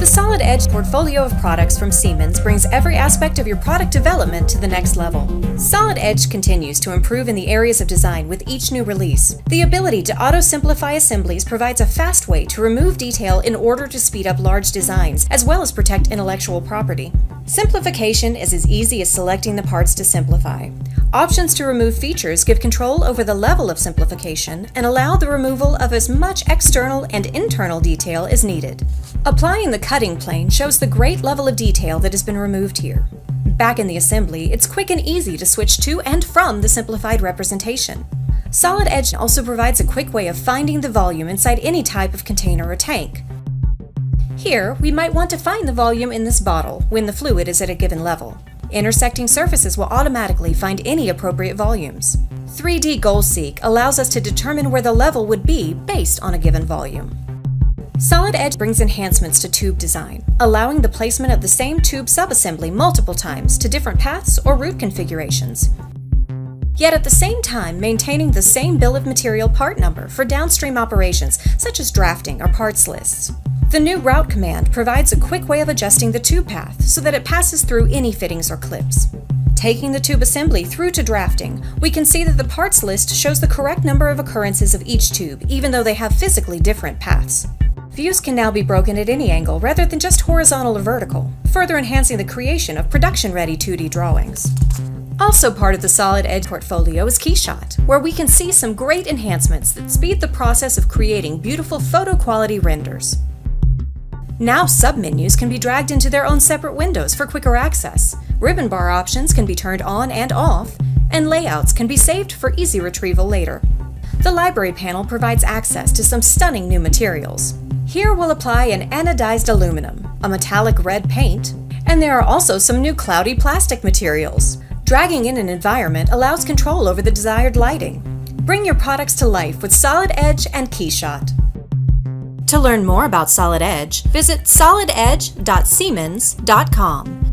The Solid Edge portfolio of products from Siemens brings every aspect of your product development to the next level. Solid Edge continues to improve in the areas of design with each new release. The ability to auto-simplify assemblies provides a fast way to remove detail in order to speed up large designs, as well as protect intellectual property. Simplification is as easy as selecting the parts to simplify. Options to remove features give control over the level of simplification and allow the removal of as much external and internal detail as needed. Applying the cutting plane shows the great level of detail that has been removed here. Back in the assembly, it's quick and easy to switch to and from the simplified representation. Solid Edge also provides a quick way of finding the volume inside any type of container or tank. Here, we might want to find the volume in this bottle when the fluid is at a given level. Intersecting surfaces will automatically find any appropriate volumes. 3D Goal Seek allows us to determine where the level would be based on a given volume. Solid Edge brings enhancements to tube design, allowing the placement of the same tube subassembly multiple times to different paths or route configurations, yet at the same time maintaining the same bill of material part number for downstream operations such as drafting or parts lists. The new route command provides a quick way of adjusting the tube path so that it passes through any fittings or clips. Taking the tube assembly through to drafting, we can see that the parts list shows the correct number of occurrences of each tube, even though they have physically different paths. Views can now be broken at any angle rather than just horizontal or vertical, further enhancing the creation of production-ready 2D drawings. Also part of the Solid Edge portfolio is Keyshot, where we can see some great enhancements that speed the process of creating beautiful photo-quality renders. Now submenus can be dragged into their own separate windows for quicker access, ribbon bar options can be turned on and off, and layouts can be saved for easy retrieval later. The library panel provides access to some stunning new materials. Here we'll apply an anodized aluminum, a metallic red paint, and there are also some new cloudy plastic materials. Dragging in an environment allows control over the desired lighting. Bring your products to life with Solid Edge and Keyshot. To learn more about Solid Edge, visit solidedge.siemens.com.